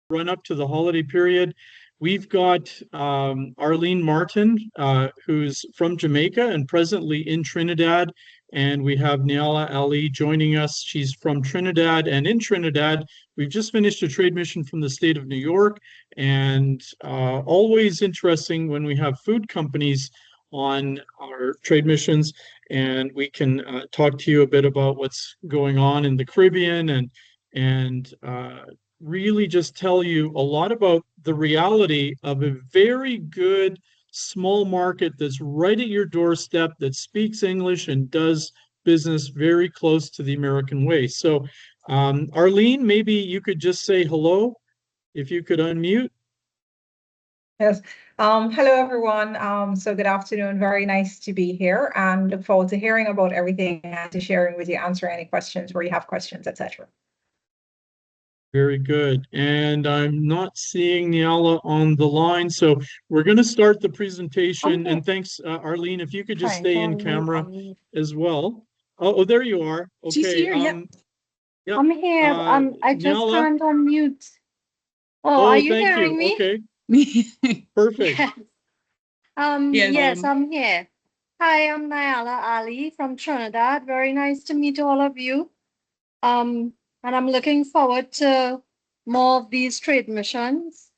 run up to the holiday period. We've got Arlene Martin, who's from Jamaica and presently in Trinidad. And we have Niala Ali joining us. She's from Trinidad. And in Trinidad, we've just finished a trade mission from the state of New York. And always interesting when we have food companies on our trade missions. And we can talk to you a bit about what's going on in the Caribbean and really just tell you a lot about the reality of a very good small market that's right at your doorstep that speaks English and does business very close to the American way. So, Arlene, maybe you could just say hello if you could unmute. Yes. Hello, everyone. So good afternoon. Very nice to be here and look forward to hearing about everything and to sharing with you, answer any questions where you have questions, etc. Very good. And I'm not seeing Niala on the line, so we're going to start the presentation. And thanks, Arlene, if you could just stay in camera as well. Oh, there you are. Okay. She's here, yep. I'm here. I just Niala? can't unmute. Oh, are you thank hearing you. me? Okay. Perfect. Yes, I'm here. Hi, I'm Niala Ali from Trinidad. Very nice to meet all of you. And I'm looking forward to more of these trade missions.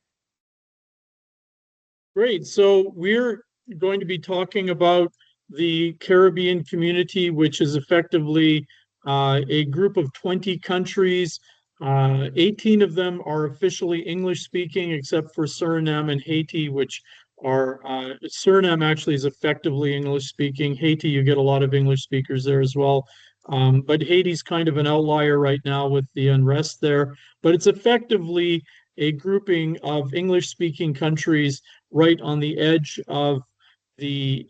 Great. So we're going to be talking about the Caribbean community, which is effectively a group of 20 countries. 18 of them are officially English speaking, except for Suriname and Haiti, which are Suriname actually is effectively English speaking. Haiti, you get a lot of English speakers there as well. But Haiti's kind of an outlier right now with the unrest there. But it's effectively a grouping of English-speaking countries right on the edge of the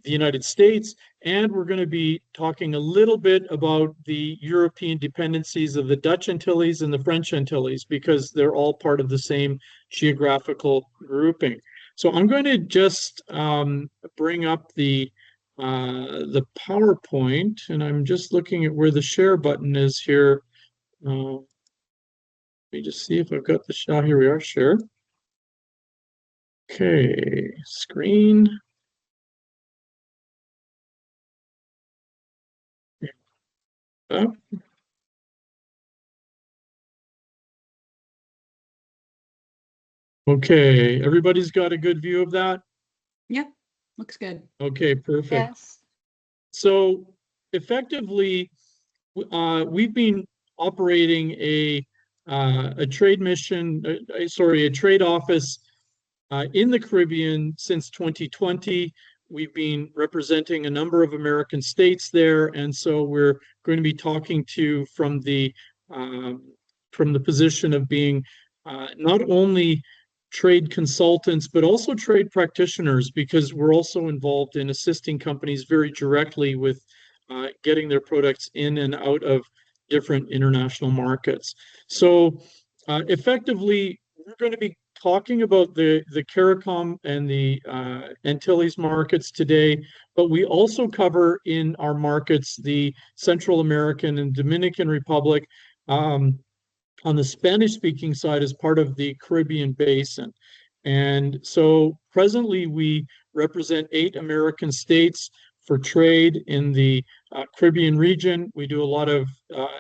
United States. And we're going to be talking a little bit about the European dependencies of the Dutch Antilles and the French Antilles, because they're all part of the same geographical grouping. So I'm going to just bring up the PowerPoint, and I'm just looking at where the share button is here. Let me just see if I've got the shot. Here we are, share. Okay, screen. Up. Okay, everybody's got a good view of that? Yep, looks good. Okay, perfect. Yes. So effectively, we've been operating a trade mission, a trade office in the Caribbean since 2020. We've been representing a number of American states there, and so we're going to be talking to from the position of being not only trade consultants, but also trade practitioners, because we're also involved in assisting companies very directly with getting their products in and out of different international markets. So effectively, we're going to be talking about the CARICOM and the Antilles markets today, but we also cover in our markets the Central American and Dominican Republic on the Spanish-speaking side as part of the Caribbean basin. And so presently we represent 8 American states for trade in the Caribbean region. We do a lot of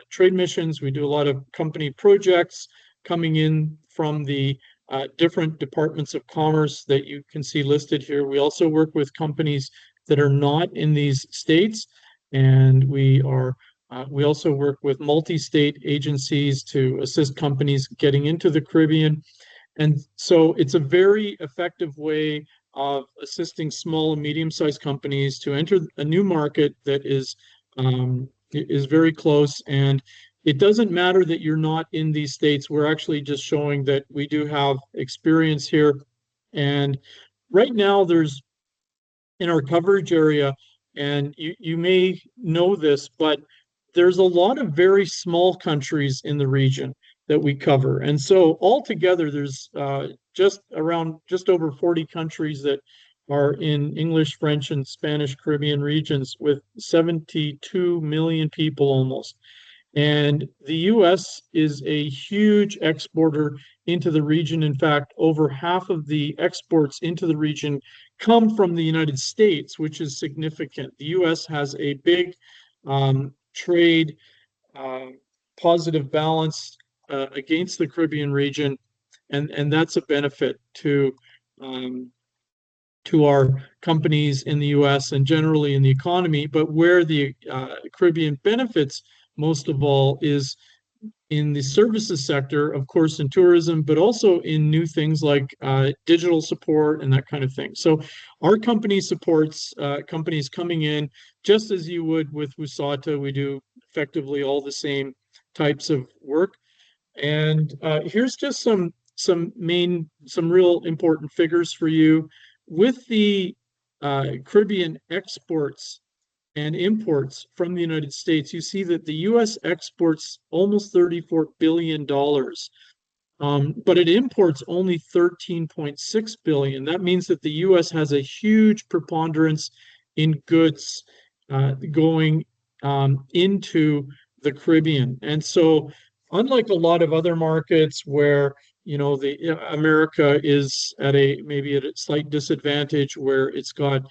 trade missions. We do a lot of company projects coming in from the different departments of commerce that you can see listed here. We also work with companies that are not in these states, and we also work with multi-state agencies to assist companies getting into the Caribbean. And so it's a very effective way of assisting small and medium-sized companies to enter a new market that is very close. And it doesn't matter that you're not in these states. We're actually just showing that we do have experience here. And right now there's, in our coverage area, and you may know this, but there's a lot of very small countries in the region that we cover. And so altogether, there's just over 40 countries that are in English, French, and Spanish Caribbean regions with 72 million people almost. And the US is a huge exporter into the region. In fact, over half of the exports into the region come from the United States, which is significant. The US has a big trade positive balance against the Caribbean region, and that's a benefit um, to our companies in the US and generally in the economy. But where the Caribbean benefits most of all is in the services sector, of course, in tourism, but also in new things like digital support and that kind of thing. So our company supports companies coming in just as you would with WUSATA. We do effectively all the same types of work. And here's just some real important figures for you. With the Caribbean exports and imports from the United States, you see that the US exports almost $34 billion, but it imports only 13.6 billion. That means that the US has a huge preponderance in goods going into the Caribbean. And so, unlike a lot of other markets where America is at maybe at a slight disadvantage, where it's got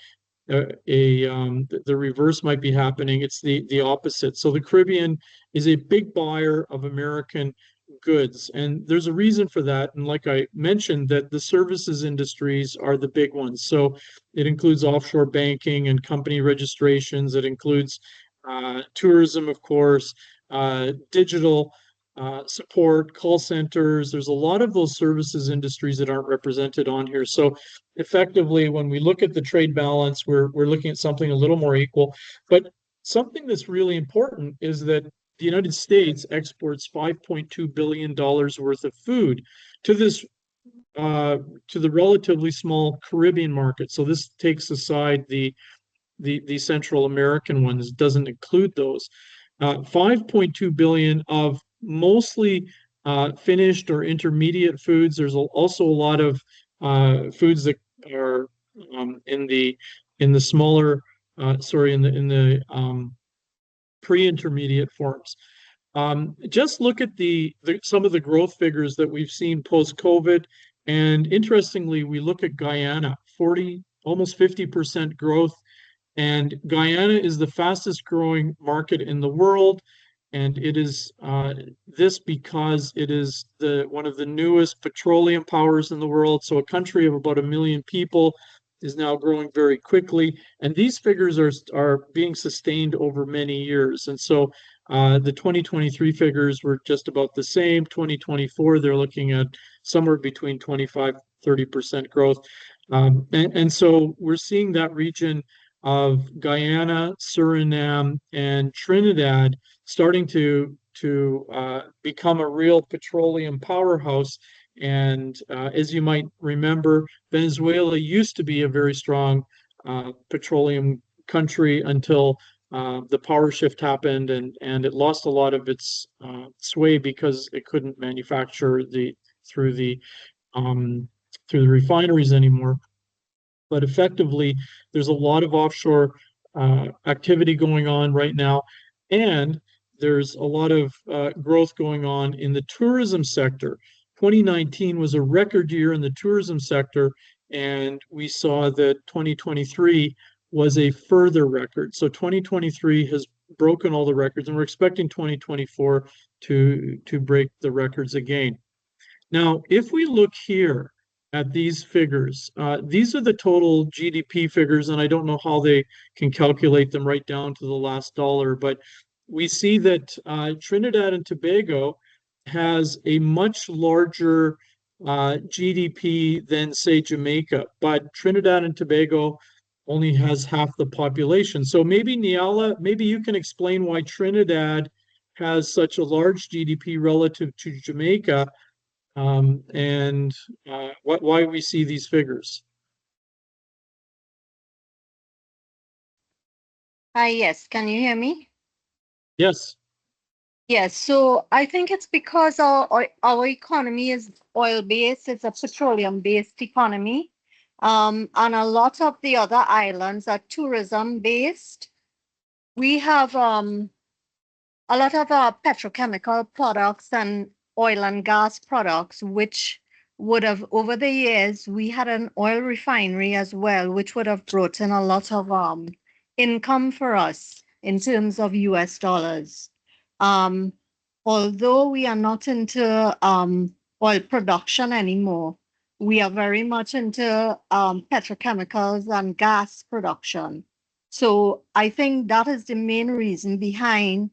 the reverse might be happening. It's the opposite. So the Caribbean is a big buyer of American goods, and there's a reason for that. And like I mentioned, that the services industries are the big ones. So it includes offshore banking and company registrations. It includes tourism, of course, digital support, call centers. There's a lot of those services industries that aren't represented on here. So effectively, when we look at the trade balance, we're looking at something a little more equal. But something that's really important is that the United States exports $5.2 billion worth of food to this to the relatively small Caribbean market. So this takes aside the Central American ones, doesn't include those. 5.2 billion of mostly finished or intermediate foods. There's also a lot of foods that are in the smaller, in the pre-intermediate forms. Just look at some of the growth figures that we've seen post-COVID, and interestingly, we look at Guyana, almost 50% growth. And Guyana is the fastest growing market in the world. And it is this because it is one of the newest petroleum powers in the world. So a country of about 1 million people is now growing very quickly. And these figures are being sustained over many years. And so the 2023 figures were just about the same. 2024, they're looking at somewhere between 25-30% growth. And so we're seeing that region of Guyana, Suriname, and Trinidad starting to become a real petroleum powerhouse. And as you might remember, Venezuela used to be a very strong petroleum country until the power shift happened, and it lost a lot of its sway because it couldn't manufacture through the refineries anymore. But effectively, there's a lot of offshore activity going on right now, and there's a lot of growth going on in the tourism sector. 2019 was a record year in the tourism sector, and we saw that 2023 was a further record. So 2023 has broken all the records, and we're expecting 2024 to break the records again. Now, if we look here at these figures, these are the total GDP figures, and I don't know how they can calculate them right down to the last dollar, but we see that Trinidad and Tobago has a much larger GDP than, say, Jamaica, but Trinidad and Tobago only has half the population. So maybe, Niala, maybe you can explain why Trinidad has such a large GDP relative to Jamaica, and why we see these figures. Hi, yes. Can you hear me? Yes. Yes. So I think it's because our economy is oil-based. It's a petroleum-based economy. And a lot of the other islands are tourism-based. We have a a lot of petrochemical products and oil and gas products, which would have, over the years, we had an oil refinery as well, which would have brought in a lot of income for us in terms of US dollars. Although we are not into oil production anymore, we are very much into petrochemicals and gas production. So I think that is the main reason behind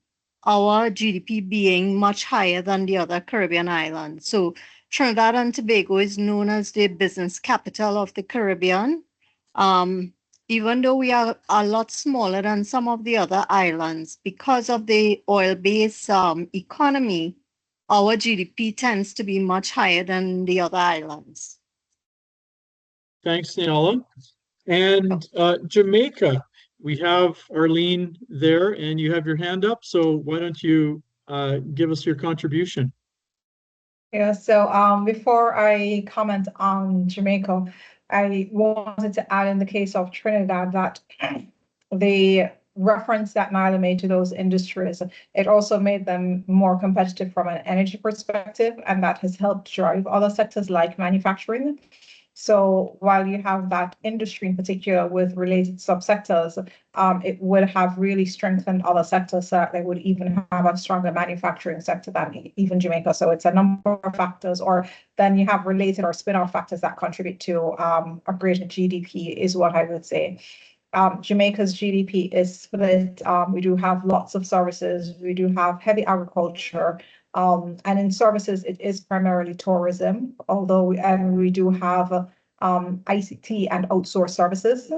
our GDP being much higher than the other Caribbean islands. So Trinidad and Tobago is known as the business capital of the Caribbean. Even though we are a lot smaller than some of the other islands, because of the oil-based economy, our GDP tends to be much higher than the other islands. Thanks, Niala. And Jamaica, we have Arlene there, and you have your hand up. So why don't you give us your contribution? Yeah, so before I comment on Jamaica, I wanted to add in the case of Trinidad that the reference that Nyla made to those industries, it also made them more competitive from an energy perspective, and that has helped drive other sectors like manufacturing. So while you have that industry in particular with related subsectors, it would have really strengthened other sectors so that they would even have a stronger manufacturing sector than even Jamaica. So it's a number of factors, or then you have related or spin-off factors that contribute to a greater GDP is what I would say. Jamaica's GDP is split. We do have lots of services. We do have heavy agriculture. And in services, it is primarily tourism, although we do have ICT and outsourced services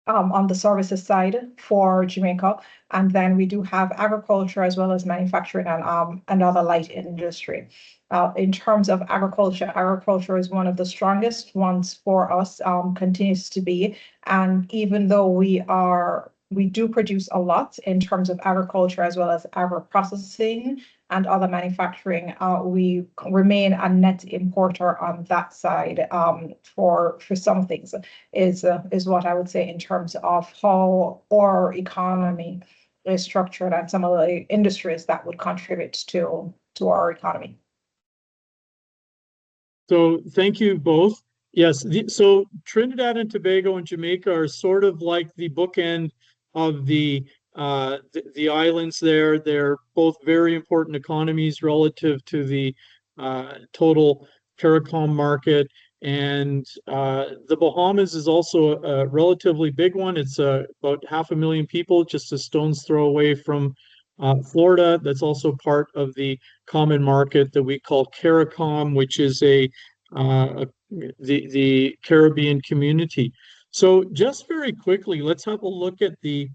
on the services side for Jamaica. And then we do have agriculture as well as manufacturing and other light industry. In terms of agriculture, agriculture is one of the strongest ones for us, continues to be. And even though we do produce a lot in terms of agriculture as well as agro-processing and other manufacturing, we remain a net importer on that side for some things is what I would say in terms of how our economy is structured and some of the industries that would contribute to our economy. So thank you both. Yes, so Trinidad and Tobago and Jamaica are sort of like the bookend of the islands there. They're both very important economies relative to the total CARICOM market. And the Bahamas is also a relatively big one. It's about 500,000 people, just a stone's throw away from Florida. That's also part of the common market that we call CARICOM, which is the Caribbean community. So just very quickly, let's have a look at the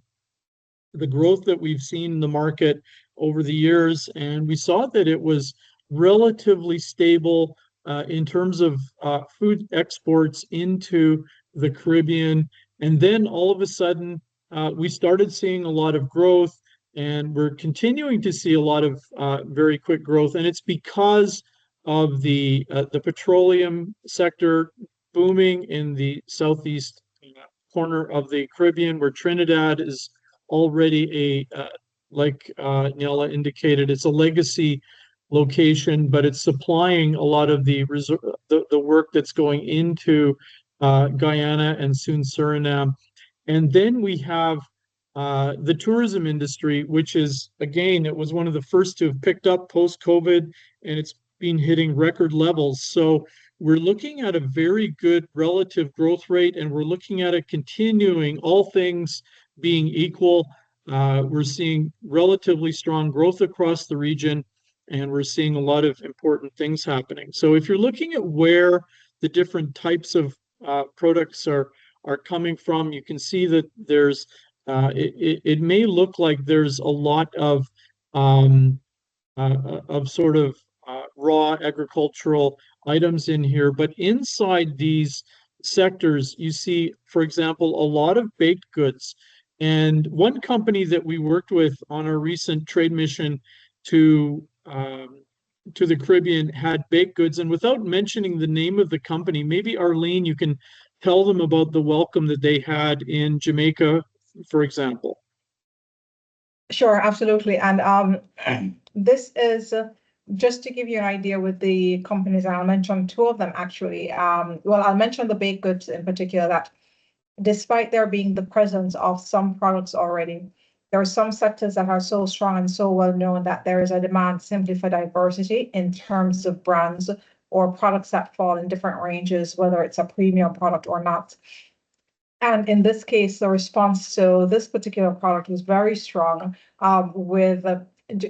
growth that we've seen in the market over the years. And we saw that it was relatively stable in terms of food exports into the Caribbean. And then all of a sudden, we started seeing a lot of growth, and we're continuing to see a lot of very quick growth. And it's because of the petroleum sector booming in the southeast corner of the Caribbean, where Trinidad is already like Niala indicated, it's a legacy location, but it's supplying a lot of the work that's going into Guyana and soon Suriname. And then we have the tourism industry, which is, again, it was one of the first to have picked up post-COVID, and it's been hitting record levels. So we're looking at a very good relative growth rate, and we're looking at it continuing, all things being equal. We're seeing relatively strong growth across the region, and we're seeing a lot of important things happening. So if you're looking at where the different types of products are coming from, you can see that there's it may look like there's a lot of sort of raw agricultural items in here, but inside these sectors, you see, for example, a lot of baked goods. And one company that we worked with on our recent trade mission to the Caribbean had baked goods. And without mentioning the name of the company, maybe Arlene, you can tell them about the welcome that they had in Jamaica, for example. Sure, absolutely. And this is just to give you an idea with the companies, and I'll mention two of them actually. Well, I'll mention the baked goods in particular, that despite there being the presence of some products already, there are some sectors that are so strong and so well known that there is a demand simply for diversity in terms of brands or products that fall in different ranges, whether it's a premium product or not. And in this case, the response to this particular product was very strong, with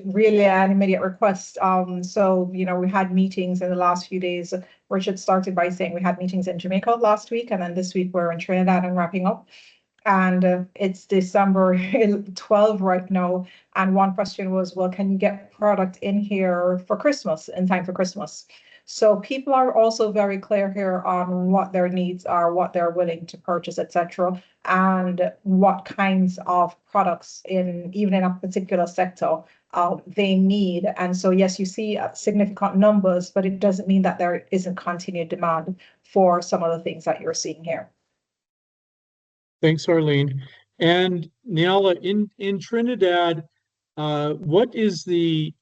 really an immediate request. So, we had meetings in the last few days. Richard started by saying we had meetings in Jamaica last week, and then this week we're in Trinidad and wrapping up. And it's December 12 right now. And one question was, well, can you get product in here for Christmas, in time for Christmas? So people are also very clear here on what their needs are, what they're willing to purchase, etc., and what kinds of products even in a particular sector they need. And so, yes, you see significant numbers, but it doesn't mean that there isn't continued demand for some of the things that you're seeing here. Thanks, Arlene. And Niala, in Trinidad, what is the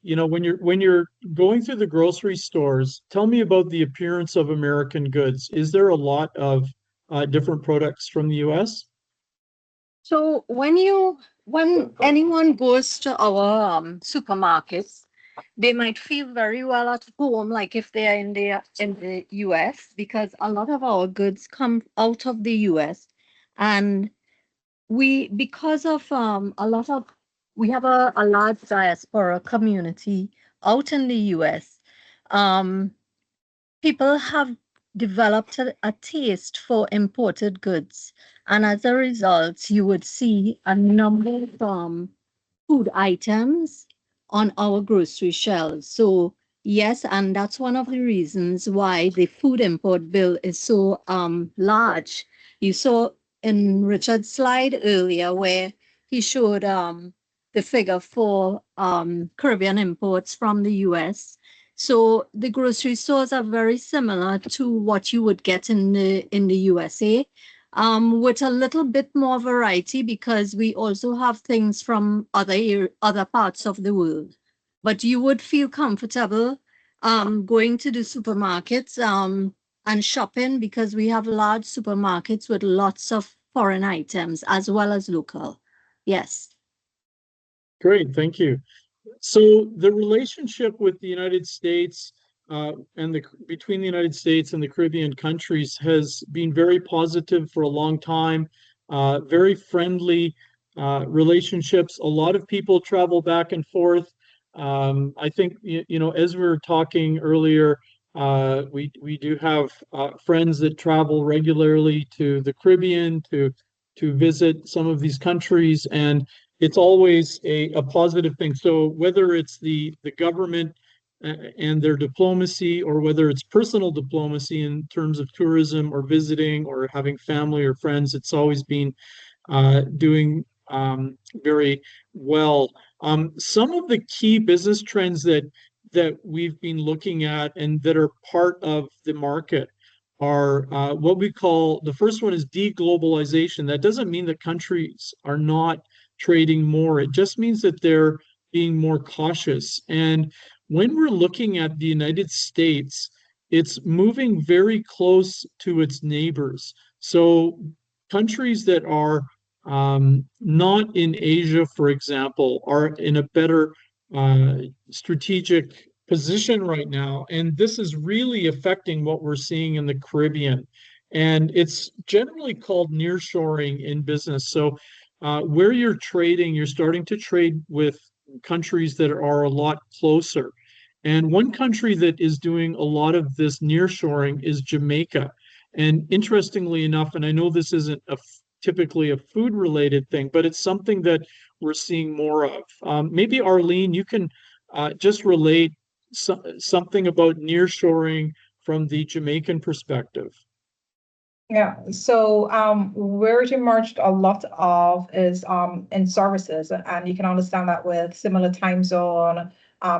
when you're going through the grocery stores, tell me about the appearance of American goods. Is there a lot of different products from the US? So when anyone goes to our supermarkets, they might feel very well at home, like if they are in the US, because a lot of our goods come out of the US, and because of we have a large diaspora community out in the US. People have developed a taste for imported goods, and as a result, you would see a number of food items on our grocery shelves. So yes, and that's one of the reasons why the food import bill is so large. You saw in Richard's slide earlier where he showed the figure for Caribbean imports from the US. So the grocery stores are very similar to what you would get in the USA, with a little bit more variety because we also have things from other parts of the world. But you would feel comfortable going to the supermarkets and shopping, because we have large supermarkets with lots of foreign items as well as local. Yes. Great, thank you. So the relationship with the United States and between the United States and the Caribbean countries has been very positive for a long time. Very friendly relationships. A lot of people travel back and forth. I think as we were talking earlier, we do have friends that travel regularly to the Caribbean to visit some of these countries, and it's always a positive thing. So whether it's the government and their diplomacy, or whether it's personal diplomacy in terms of tourism or visiting or having family or friends, it's always been doing very well. Some of the key business trends that we've been looking at and that are part of the market are what we call, the first one is deglobalization. That doesn't mean that countries are not trading more. It just means that they're being more cautious. And when we're looking at the United States, it's moving very close to its neighbors. So countries that are not in Asia, for example, are in a better strategic position right now. And this is really affecting what we're seeing in the Caribbean. And it's generally called nearshoring in business. So where you're trading, you're starting to trade with countries that are a lot closer. And one country that is doing a lot of this nearshoring is Jamaica. And interestingly enough, and I know this isn't typically a food related thing, but it's something that we're seeing more of. Maybe Arlene, you can just relate something about nearshoring from the Jamaican perspective. Yeah, so where it emerged a lot of is in services, and you can understand that with similar time zone,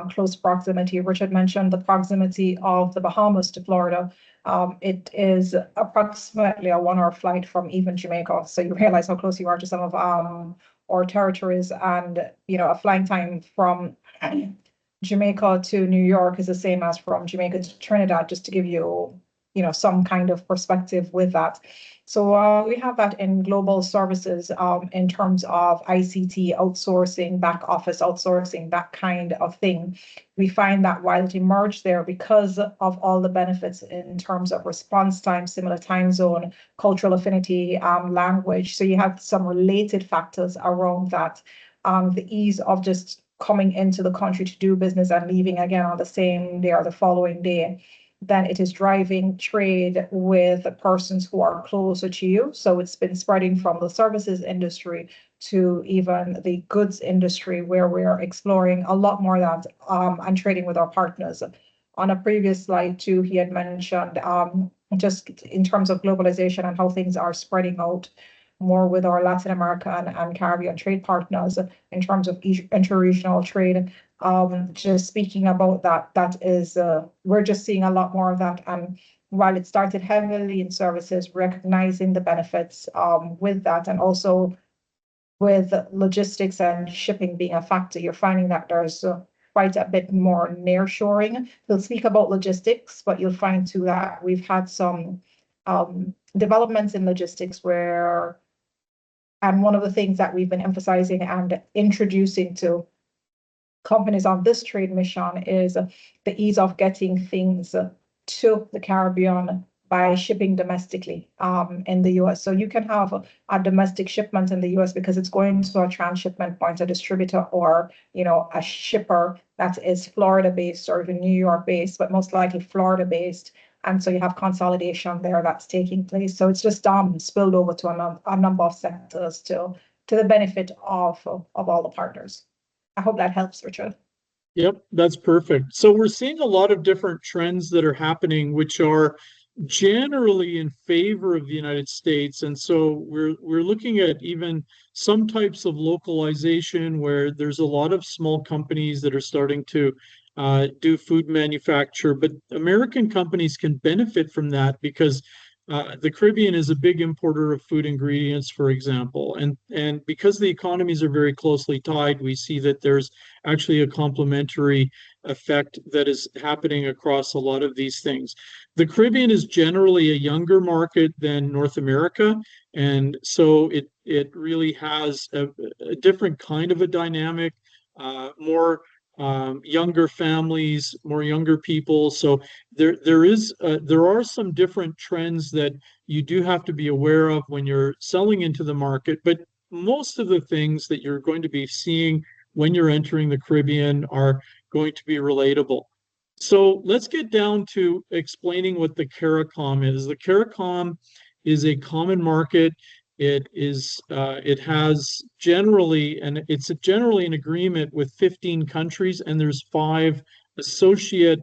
close proximity. Richard mentioned the proximity of the Bahamas to Florida. It is approximately a 1 hour flight from even Jamaica. So you realize how close you are to some of or territories, and a flying time from Jamaica to New York is the same as from Jamaica to Trinidad, just to give you, some kind of perspective with that. So we have that in global services in terms of ICT outsourcing, back office outsourcing, that kind of thing. We find that while it emerged there because of all the benefits in terms of response time, similar time zone, cultural affinity, language. So you have some related factors around that. The ease of just coming into the country to do business and leaving again on the same day or the following day, then it is driving trade with the persons who are closer to you. So it's been spreading from the services industry to even the goods industry, where we're exploring a lot more of that and trading with our partners. On a previous slide too, he had mentioned just in terms of globalization and how things are spreading out more with our Latin American and Caribbean trade partners in terms of interregional trade. Just speaking about that is, we're just seeing a lot more of that. And while it started heavily in services, recognizing the benefits with that, and also with logistics and shipping being a factor, you're finding that there's quite a bit more nearshoring. We'll speak about logistics, but you'll find too that we've had some developments in logistics and one of the things that we've been emphasizing and introducing to companies on this trade mission is the ease of getting things to the Caribbean by shipping domestically in the US. So you can have a domestic shipment in the US because it's going to a transshipment point, a distributor, or a shipper that is Florida based or even New York based, but most likely Florida based. And so you have consolidation there that's taking place. So it's just spilled over to a number of sectors to the benefit of all the partners. I hope that helps, Richard. Yep, that's perfect. So we're seeing a lot of different trends that are happening, which are generally in favor of the United States. And so we're looking at even some types of localization where there's a lot of small companies that are starting to do food manufacture, but American companies can benefit from that because the Caribbean is a big importer of food ingredients, for example, and because the economies are very closely tied, we see that there's actually a complementary effect that is happening across a lot of these things. The Caribbean is generally a younger market than North America, and so it really has a different kind of a dynamic, more younger families, more younger people. So there are some different trends that you do have to be aware of when you're selling into the market. But most of the things that you're going to be seeing when you're entering the Caribbean are going to be relatable. So let's get down to explaining what the CARICOM is. The CARICOM is a common market. It has generally, and it's generally an agreement with 15 countries, and there's 5 associate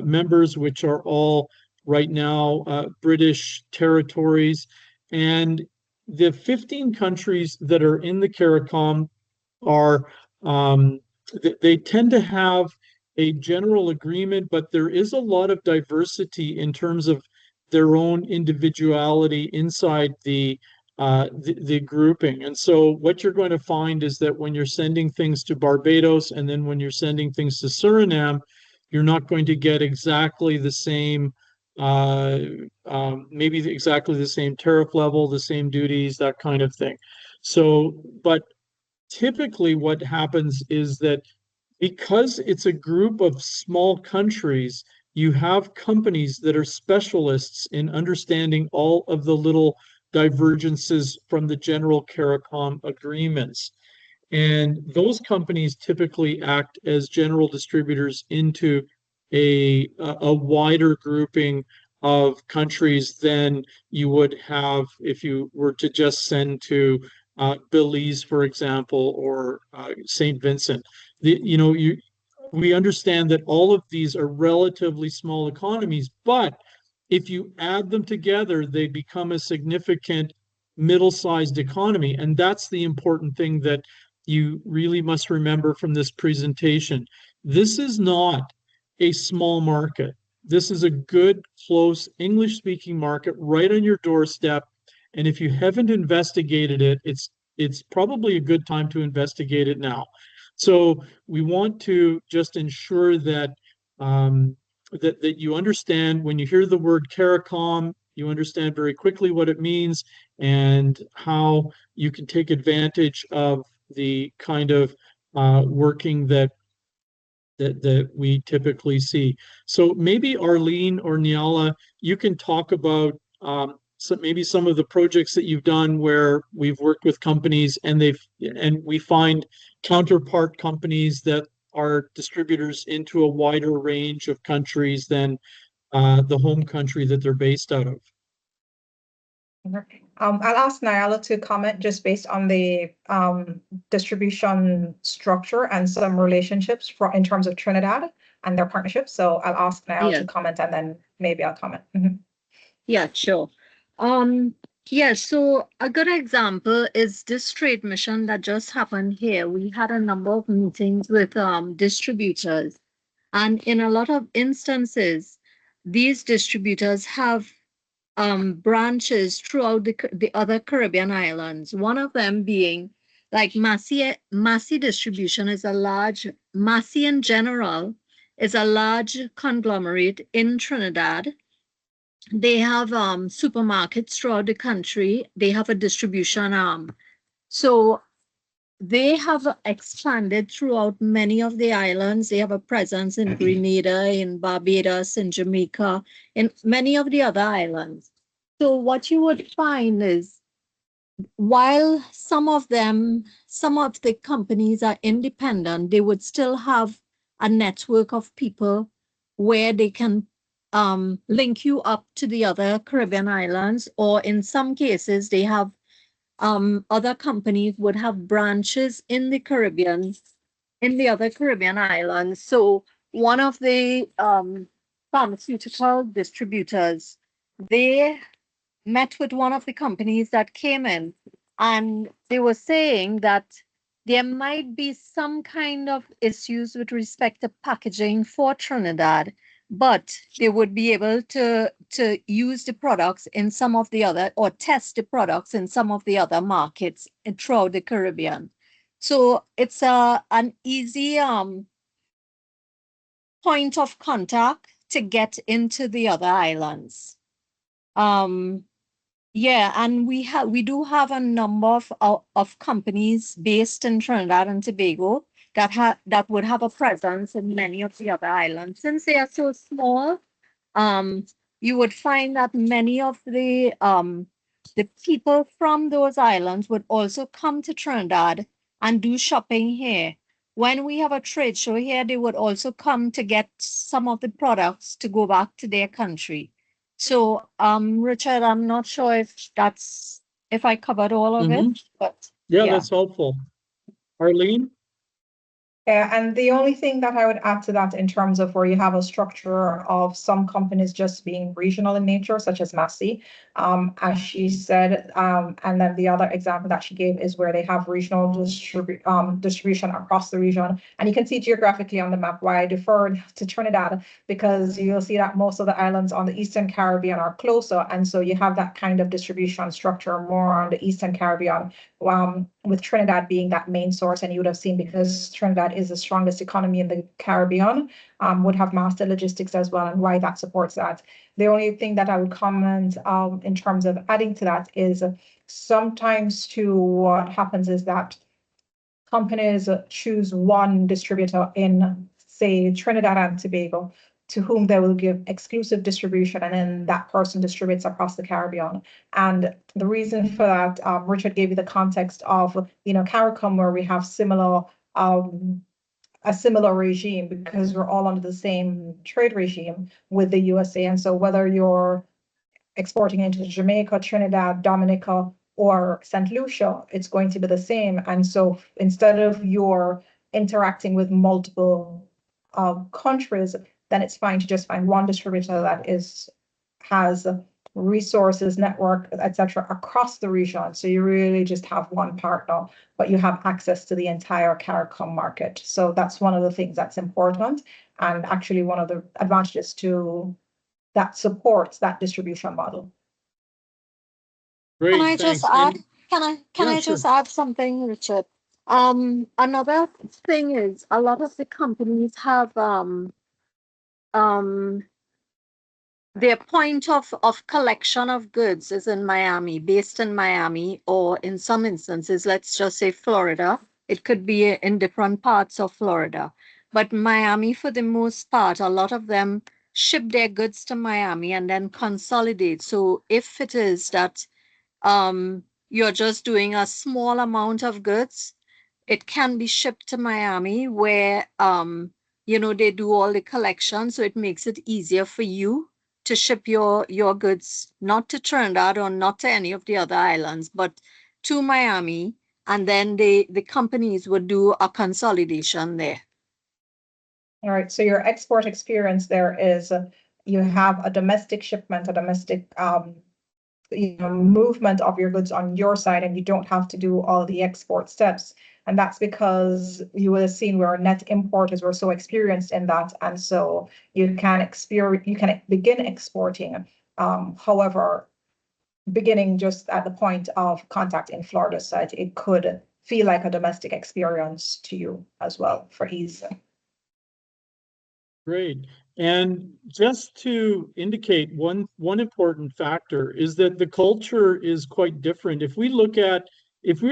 members, which are all right now British territories. And the 15 countries that are in the CARICOM are, they tend to have a general agreement, but there is a lot of diversity in terms of their own individuality inside the grouping. And so what you're going to find is that when you're sending things to Barbados and then when you're sending things to Suriname, you're not going to get exactly the same, maybe exactly the same tariff level, the same duties, that kind of thing. So, but typically what happens is that because it's a group of small countries, you have companies that are specialists in understanding all of the little divergences from the general CARICOM agreements. And those companies typically act as general distributors into a wider grouping of countries than you would have if you were to just send to Belize, for example, or St. Vincent. We understand that all of these are relatively small economies, but if you add them together, they become a significant middle-sized economy. And that's the important thing that you really must remember from this presentation. This is not a small market. This is a good, close English-speaking market right on your doorstep. And if you haven't investigated it, it's it's probably a good time to investigate it now. So we want to just ensure that that you understand when you hear the word CARICOM, you understand very quickly what it means and how you can take advantage of the kind of working that we typically see. So maybe Arlene or Niala, you can talk about maybe some of the projects that you've done where we've worked with companies and we find counterpart companies that are distributors into a wider range of countries than the home country that they're based out of. I'll ask Niala to comment just based on the distribution structure and some relationships in terms of Trinidad and their partnerships. So I'll ask Niala to comment and then maybe I'll comment. Yeah, sure. Yeah, so a good example is this trade mission that just happened here. We had a number of meetings with distributors, and in a lot of instances, these distributors have branches throughout the other Caribbean islands. One of them being like Massey Distribution is a large, Massey in general is a large conglomerate in Trinidad. They have supermarkets throughout the country. They have a distribution arm. So they have expanded throughout many of the islands. They have a presence in Grenada, in Barbados, in Jamaica, in many of the other islands. So what you would find is while some of the companies are independent, they would still have a network of people where they can link you up to the other Caribbean islands, or in some cases, they have other companies would have branches in the Caribbean, in the other Caribbean islands. So one of the pharmaceutical distributors, they met with one of the companies that came in, and they were saying that there might be some kind of issues with respect to packaging for Trinidad, but they would be able to use the products in some of the other, or test the products in some of the other markets throughout the Caribbean. So it's an easy point of contact to get into the other islands. Yeah, and we do have a number of companies based in Trinidad and Tobago that would have a presence in many of the other islands. Since they are so small, you would find that many of the people from those islands would also come to Trinidad and do shopping here. When we have a trade show here, they would also come to get some of the products to go back to their country. So, Richard, I'm not sure if I covered all of it, but yeah, that's helpful. Arlene? Yeah, and the only thing that I would add to that in terms of where you have a structure of some companies just being regional in nature, such as Massey, as she said, and then the other example that she gave is where they have regional distribution across the region. And you can see geographically on the map why I deferred to Trinidad, because you'll see that most of the islands on the Eastern Caribbean are closer. And so you have that kind of distribution structure more on the Eastern Caribbean, with Trinidad being that main source. And you would have seen, because Trinidad is the strongest economy in the Caribbean, would have master logistics as well, and why that supports that. The only thing that I would comment in terms of adding to that is sometimes too what happens is that companies choose one distributor in, say, Trinidad and Tobago, to whom they will give exclusive distribution, and then that person distributes across the Caribbean. And the reason for that, Richard gave you the context of, CARICOM, where we have a similar regime, because we're all under the same trade regime with the USA. And so whether you're exporting into Jamaica, Trinidad, Dominica, or St. Lucia, it's going to be the same. And so instead of you're interacting with multiple countries, then it's fine to just find one distributor that has resources, network, etc., across the region. So you really just have one partner, but you have access to the entire CARICOM market. So that's one of the things that's important, and actually one of the advantages that supports that distribution model. Great, Can I thanks. just add? Can I just add something, Richard? Another thing is a lot of the companies have um their point of collection of goods is in Miami, based in Miami, or in some instances, let's just say Florida. It could be in different parts of Florida. But Miami, for the most part, a lot of them ship their goods to Miami and then consolidate. So if it is that you're just doing a small amount of goods, it can be shipped to Miami where they do all the collection, so it makes it easier for you to ship your goods not to Trinidad or not to any of the other islands, but to Miami, and then the companies would do a consolidation there. All right, so your export experience there is you have a domestic shipment, a domestic movement of your goods on your side, and you don't have to do all the export steps. And that's because you will have seen where net importers were so experienced in that, and so you can begin exporting. However, beginning just at the point of contact in Florida side, it could feel like a domestic experience to you as well for ease. Great. And just to indicate one important factor is that the culture is quite different. If we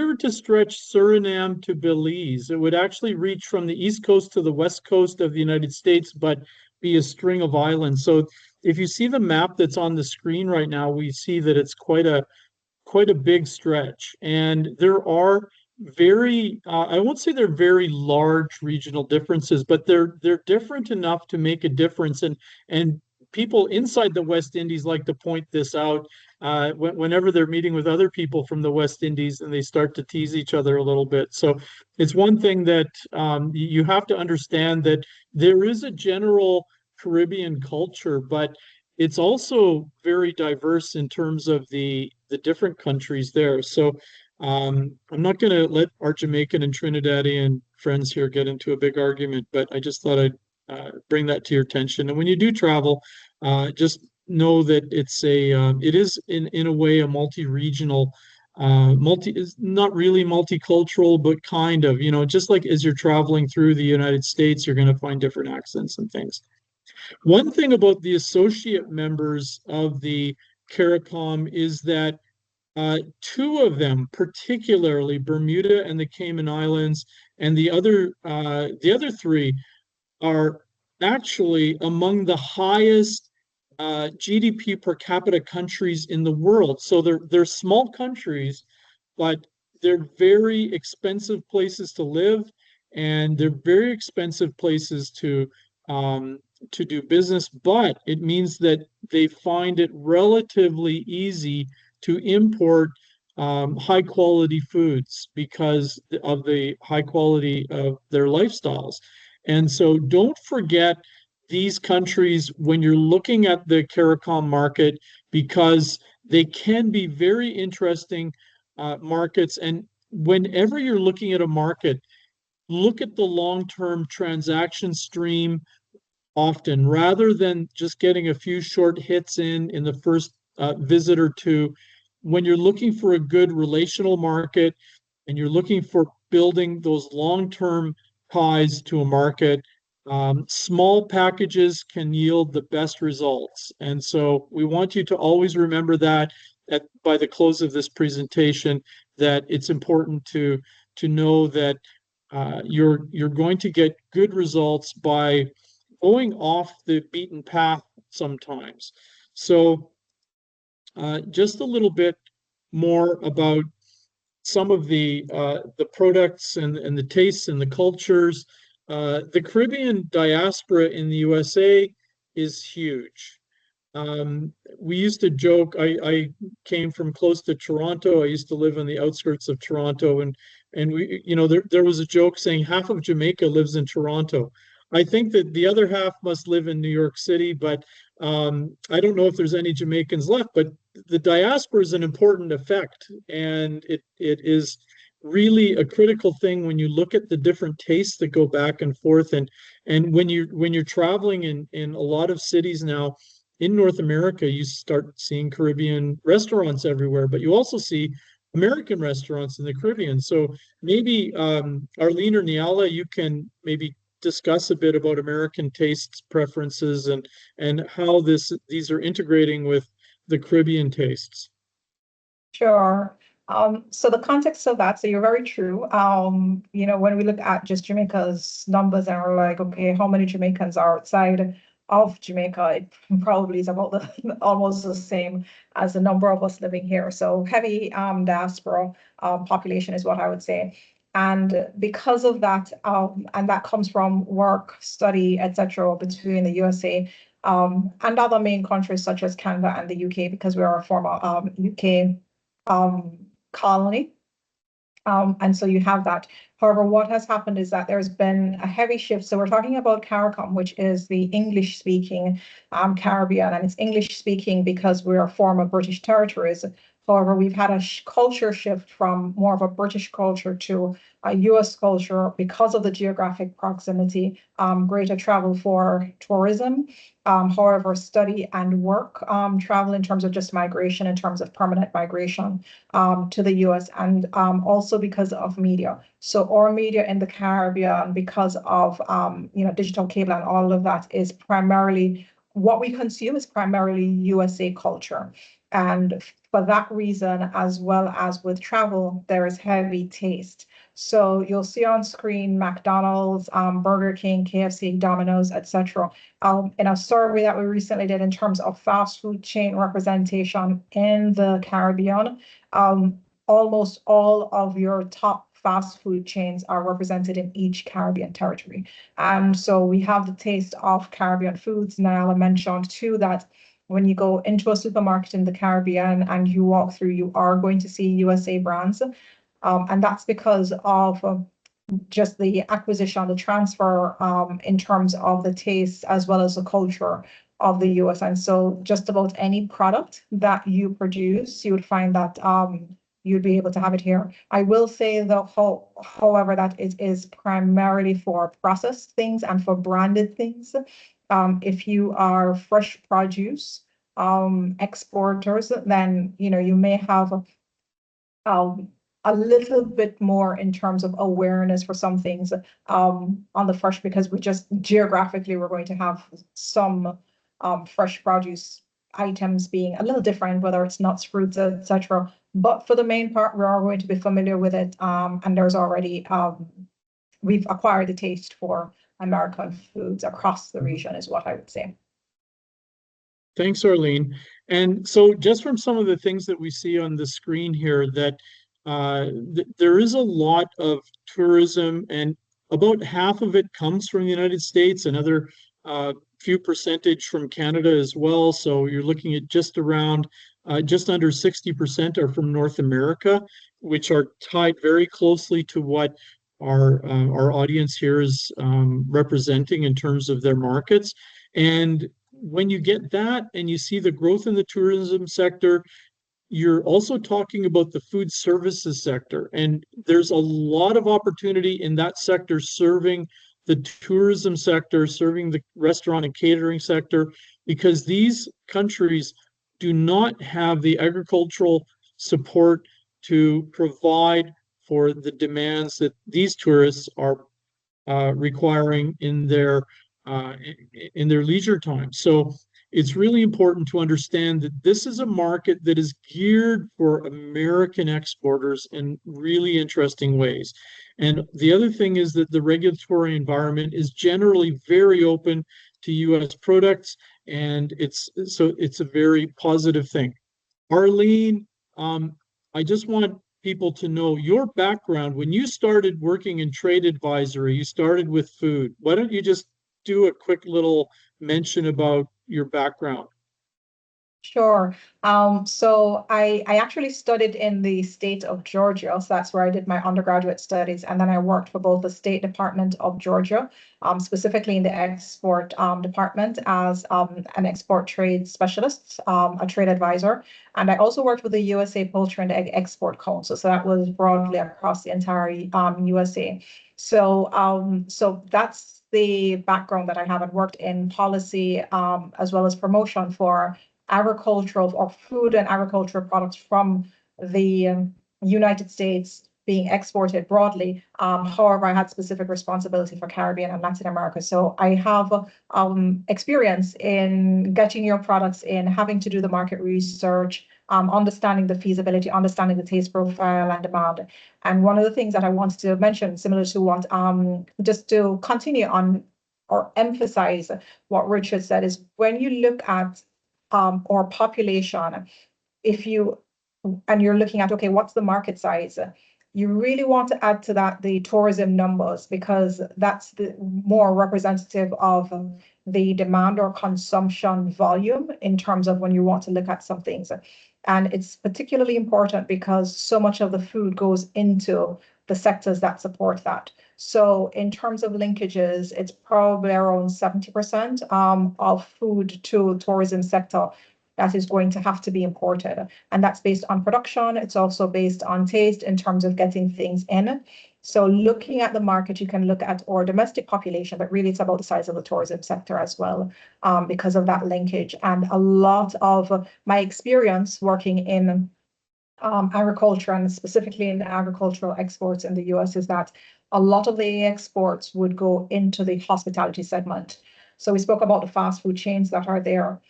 were to stretch Suriname to Belize, it would actually reach from the east coast to the west coast of the United States, but be a string of islands. So if you see the map that's on the screen right now, we see that it's quite a big stretch. And there are I won't say they're very large regional differences, but they're different enough to make a difference. And people inside the West Indies like to point this out whenever they're meeting with other people from the West Indies, and they start to tease each other a little bit. So it's one thing that you have to understand, that there is a general Caribbean culture, but it's also very diverse in terms of the different countries there. So I'm not going to let our Jamaican and Trinidadian friends here get into a big argument, but I just thought I'd bring that to your attention. And when you do travel, just know that it is in a way a multi-regional, not really multicultural, but kind of, just like as you're traveling through the United States, you're going to find different accents and things. One thing about the associate members of the CARICOM is that two of them, particularly Bermuda and the Cayman Islands, and the other three, are actually among the highest GDP per capita countries in the world. So they're small countries, but they're very expensive places to live, and they're very expensive places to do business. But it means that they find it relatively easy to import high quality foods because of the high quality of their lifestyles. And so don't forget these countries when you're looking at the CARICOM market, because they can be very interesting markets. And whenever you're looking at a market, look at the long-term transaction stream often, rather than just getting a few short hits in the first visit or two. When you're looking for a good relational market and you're looking for building those long-term ties to a market, small packages can yield the best results. And so we want you to always remember that by the close of this presentation, that it's important to know that you're going to get good results by going off the beaten path sometimes. So just a little bit more about some of the products and the tastes and the cultures. The Caribbean diaspora in the USA is huge. We used to joke, I came from close to Toronto. I used to live on the outskirts of Toronto, and we, there was a joke saying half of Jamaica lives in Toronto. I think that the other half must live in New York City, but I don't know if there's any Jamaicans left. But the diaspora is an important effect, and it is really a critical thing when you look at the different tastes that go back and forth. And when you're traveling in a lot of cities now in North America, you start seeing Caribbean restaurants everywhere, but you also see American restaurants in the Caribbean. So maybe Arlene or Niala, you can maybe discuss a bit about American tastes preferences and how these are integrating with the Caribbean tastes. Sure. So the context of that, so you're very true. When we look at just Jamaica's numbers and we're like, okay, how many Jamaicans are outside of Jamaica? It probably is about almost the same as the number of us living here. So heavy diaspora population is what I would say. And because of that, and that comes from work, study, etc., between the USA and other main countries such as Canada and the UK, because we are a former UK colony. And so you have that. However, what has happened is that there's been a heavy shift. So we're talking about CARICOM, which is the English-speaking Caribbean, and it's English-speaking because we're former British territories. However, we've had a culture shift from more of a British culture to a US culture because of the geographic proximity, greater travel for tourism, however, study and work travel in terms of just migration, in terms of permanent migration to the US, and also because of media. So our media in the Caribbean, because of digital cable and all of that, is primarily what we consume is primarily USA culture. And for that reason, as well as with travel, there is heavy taste. So you'll see on screen McDonald's, Burger King, KFC, Domino's, etc. In a survey that we recently did in terms of fast food chain representation in the Caribbean, almost all of your top fast food chains are represented in each Caribbean territory. And so we have the taste of Caribbean foods. Niala mentioned too that when you go into a supermarket in the Caribbean and you walk through, you are going to see USA brands. And that's because of just the acquisition, the transfer in terms of the taste as well as the culture of the US. And so just about any product that you produce, you would find that you'd be able to have it here. I will say though, however, that it is primarily for processed things and for branded things. If you are fresh produce exporters, then you may have a little bit more in terms of awareness for some things on the fresh, because we just geographically we're going to have some fresh produce items being a little different, whether it's nuts, fruits, etc. But for the main part, we are going to be familiar with it, and there's already we've acquired the taste for American foods across the region, is what I would say. Thanks, Arlene. And so just from some of the things that we see on the screen here, that there is a lot of tourism, and about half of it comes from the United States, another few percentage from Canada as well. So you're looking at just around, just under 60% are from North America, which are tied very closely to what our audience here is representing in terms of their markets. And when you get that and you see the growth in the tourism sector, you're also talking about the food services sector. And there's a lot of opportunity in that sector serving the tourism sector, serving the restaurant and catering sector, because these countries do not have the agricultural support to provide for the demands that these tourists are requiring in their leisure time. So it's really important to understand that this is a market that is geared for American exporters in really interesting ways. And the other thing is that the regulatory environment is generally very open to US products, and it's a very positive thing. Arlene, I just want people to know your background. When you started working in trade advisory, you started with food. Why don't you just do a quick little mention about your background? Sure. So I actually studied in the state of Georgia. So that's where I did my undergraduate studies. And then I worked for both the State Department of Georgia, specifically in the export department as an export trade specialist, a trade advisor. And I also worked with the USA Poultry and Egg Export Council. So that was broadly across the entire USA. So that's the background that I have, and worked in policy as well as promotion for agricultural or food and agricultural products from the United States being exported broadly. However, I had specific responsibility for Caribbean and Latin America. So I have experience in getting your products in, having to do the market research, understanding the feasibility, understanding the taste profile and demand. And one of the things that I wanted to mention, similar to what, just to continue on or emphasize what Richard said, is when you look at our population, if you and you're looking at, okay, what's the market size? You really want to add to that the tourism numbers, because that's the more representative of the demand or consumption volume in terms of when you want to look at some things. And it's particularly important because so much of the food goes into the sectors that support that. So in terms of linkages, it's probably around 70% of food to tourism sector that is going to have to be imported. And that's based on production. It's also based on taste in terms of getting things in. So looking at the market, you can look at our domestic population, but really it's about the size of the tourism sector as well, because of that linkage. And a lot of my experience working in agriculture, and specifically in the agricultural exports in the US, is that a lot of the exports would go into the hospitality segment. So we spoke about the fast food chains that are there.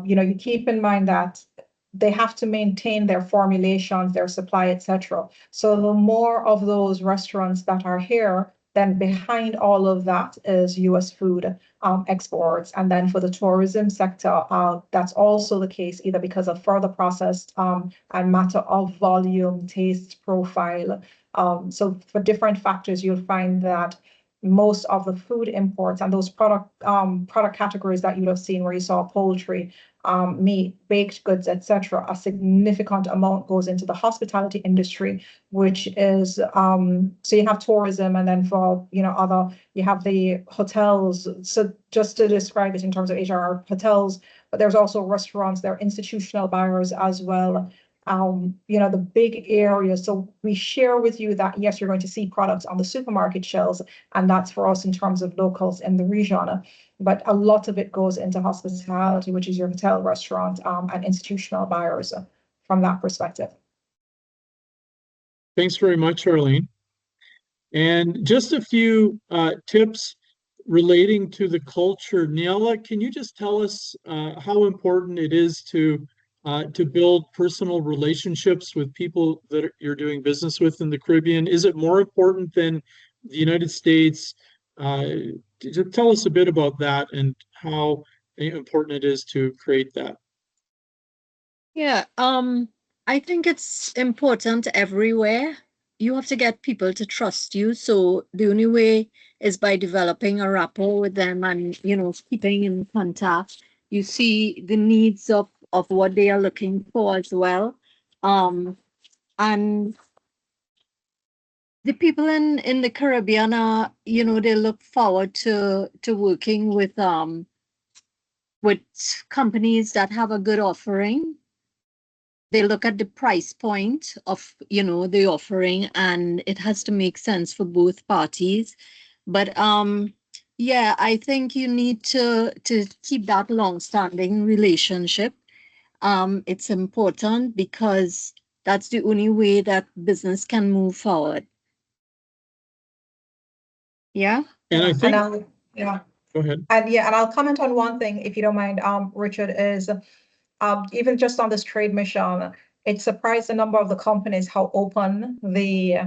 You keep in mind that they have to maintain their formulations, their supply, etc. So the more of those restaurants that are here, then behind all of that is US food exports. And then for the tourism sector, that's also the case, either because of further processed and matter of volume, taste profile. So for different factors, you'll find that most of the food imports and those product categories that you'd have seen where you saw poultry, meat, baked goods, etc., a significant amount goes into the hospitality industry, which is so you have tourism, and then for you have the hotels. So just to describe it in terms of HR hotels, but there's also restaurants, there are institutional buyers as well. The big areas. So we share with you that, yes, you're going to see products on the supermarket shelves, and that's for us in terms of locals in the region. But a lot of it goes into hospitality, which is your hotel, restaurant, and institutional buyers from that perspective. Thanks very much, Arlene. And just a few tips relating to the culture. Niala, can you just tell us how important it is to build personal relationships with people that you're doing business with in the Caribbean? Is it more important than the United States? Tell us a bit about that and how important it is to create that. Yeah, I think it's important everywhere. You have to get people to trust you. So the only way is by developing a rapport with them and, keeping in contact. You see the needs of what they are looking for as well. And the people in the Caribbean are, they look forward to working with companies that have a good offering. They look at the price point of, the offering, and it has to make sense for both parties. But yeah, I think you need to keep that long-standing relationship. It's important because that's the only way that business can move forward. Yeah. And I think, yeah. Go ahead. And I'll comment on one thing, if you don't mind, Richard, is even just on this trade mission, it surprised a number of the companies how open the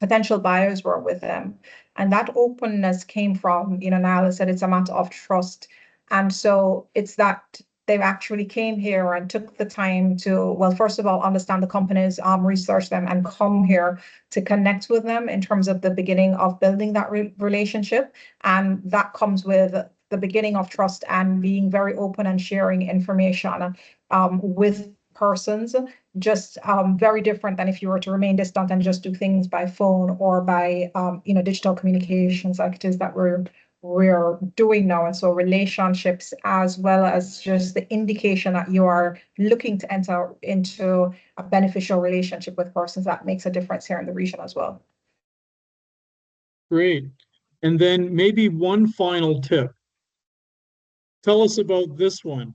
potential buyers were with them. And that openness came from, Niall said it's a matter of trust. And so it's that they actually came here and took the time to, well, first of all, understand the companies, research them, and come here to connect with them in terms of the beginning of building that relationship. And that comes with the beginning of trust and being very open and sharing information with persons, just very different than if you were to remain distant and just do things by phone or by digital communications like it is that we're doing now. And so relationships, as well as just the indication that you are looking to enter into a beneficial relationship with persons, that makes a difference here in the region as well. Great. And then maybe one final tip. Tell us about this one.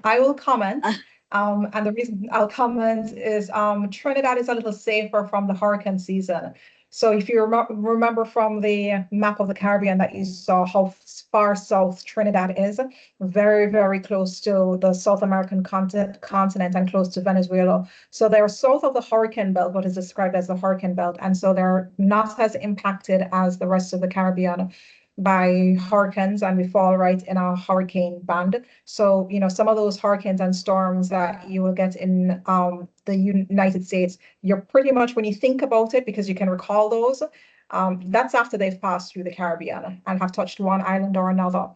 I will comment. And the reason I'll comment is Trinidad is a little safer from the hurricane season. So if you remember from the map of the Caribbean that you saw how far south Trinidad is, very, very close to the South American continent and close to Venezuela. So they're south of the hurricane belt, what is described as the hurricane belt. And so they're not as impacted as the rest of the Caribbean by hurricanes, and we fall right in a hurricane band. So, some of those hurricanes and storms that you will get in the United States, you're pretty much, when you think about it, because you can recall those, that's after they've passed through the Caribbean and have touched one island or another.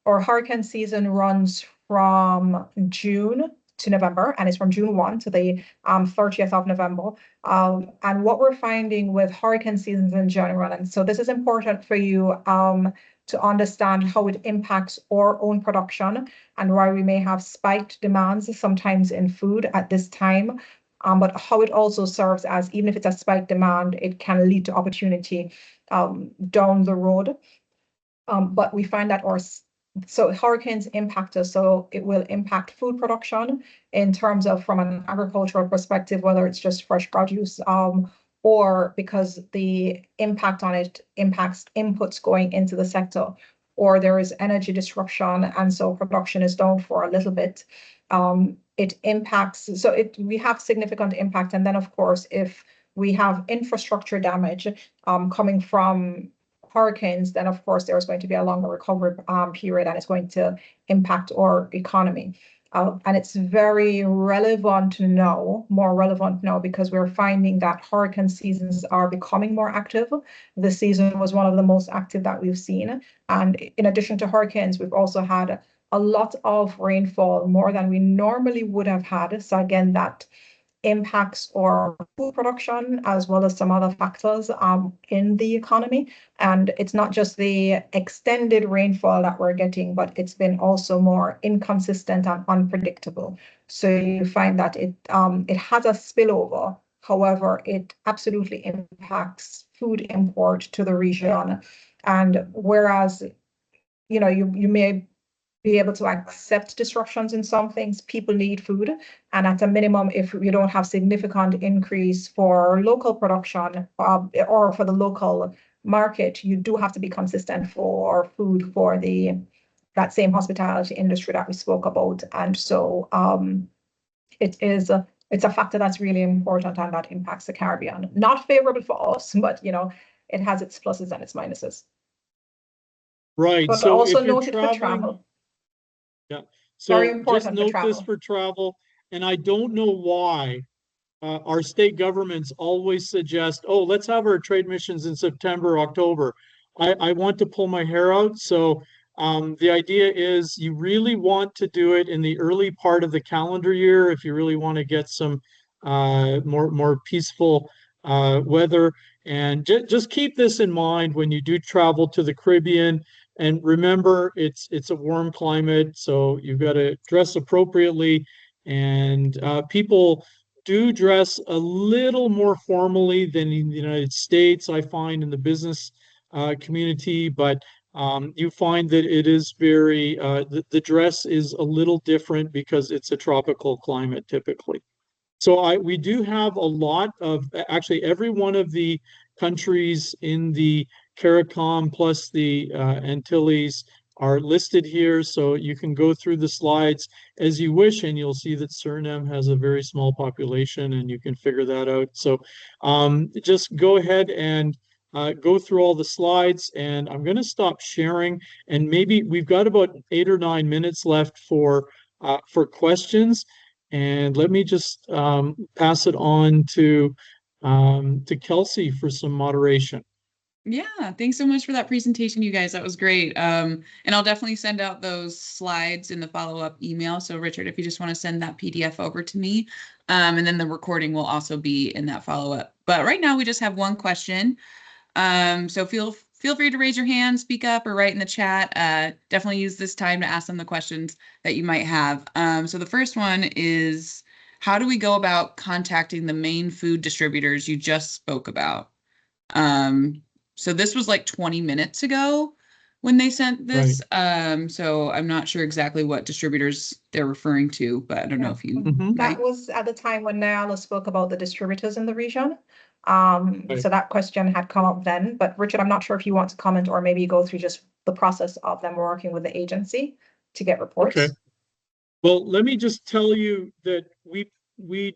Our hurricane season runs from June to November, and it's from June 1 to the 30th of November. And what we're finding with hurricane seasons in general, and so this is important for you to understand how it impacts our own production and why we may have spiked demands sometimes in food at this time, but how it also serves as, even if it's a spiked demand, it can lead to opportunity down the road. But we find that so hurricanes impact us, so it will impact food production in terms of, from an agricultural perspective, whether it's just fresh produce, or because the impact on it impacts inputs going into the sector, or there is energy disruption, and so production is down for a little bit. It impacts, so we have significant impact. And then, of course, if we have infrastructure damage coming from hurricanes, then of course there's going to be a longer recovery period, and it's going to impact our economy. And it's very relevant now, more relevant now, because we're finding that hurricane seasons are becoming more active. This season was one of the most active that we've seen. And in addition to hurricanes, we've also had a lot of rainfall, more than we normally would have had. So again, that impacts our food production as well as some other factors in the economy. And it's not just the extended rainfall that we're getting, but it's been also more inconsistent and unpredictable. So you find that it has a spillover. However, it absolutely impacts food import to the region. And whereas, you may be able to accept disruptions in some things, people need food. And at a minimum, if you don't have significant increase for local production or for the local market, you do have to be consistent for food for that same hospitality industry that we spoke about. And so it's a factor that's really important, and that impacts the Caribbean. Not favorable for us, but it has its pluses and its minuses. Right. But so also if you're noted for travel. Yeah. So very important just note this for travel. And I don't know why our state governments always suggest, oh, let's have our trade missions in September, October. I want to pull my hair out. So the idea is you really want to do it in the early part of the calendar year if you really want to get some more peaceful weather. And just keep this in mind when you do travel to the Caribbean. And remember, it's a warm climate, so you've got to dress appropriately. And people do dress a little more formally than in the United States, I find, in the business community. But you find that it is very, the dress is a little different because it's a tropical climate typically. So we do have a lot of, actually every one of the countries in the CARICOM plus the Antilles are listed here. So you can go through the slides as you wish, and you'll see that Suriname has a very small population, and you can figure that out. So just go ahead and go through all the slides, and I'm going to stop sharing, and maybe we've got about 8 or 9 minutes left for questions. And let me just pass it on to Kelsey for some moderation. Yeah, thanks so much for that presentation, you guys. That was great. And I'll definitely send out those slides in the follow-up email. So Richard, if you just want to send that PDF over to me, and then the recording will also be in that follow-up. But right now we just have one question. So feel free to raise your hand, speak up, or write in the chat. Definitely use this time to ask them the questions that you might have. So the first one is, how do we go about contacting the main food distributors you just spoke about? So this was like 20 minutes ago. when they sent this. So I'm not sure exactly what distributors they're referring to, but I don't know if you. That was at the time when Nyala spoke about the distributors in the region. So that question had come up then, but Richard, I'm not sure if you want to comment or maybe go through just the process of them working with the agency to get reports. Okay. Well, let me just tell you that we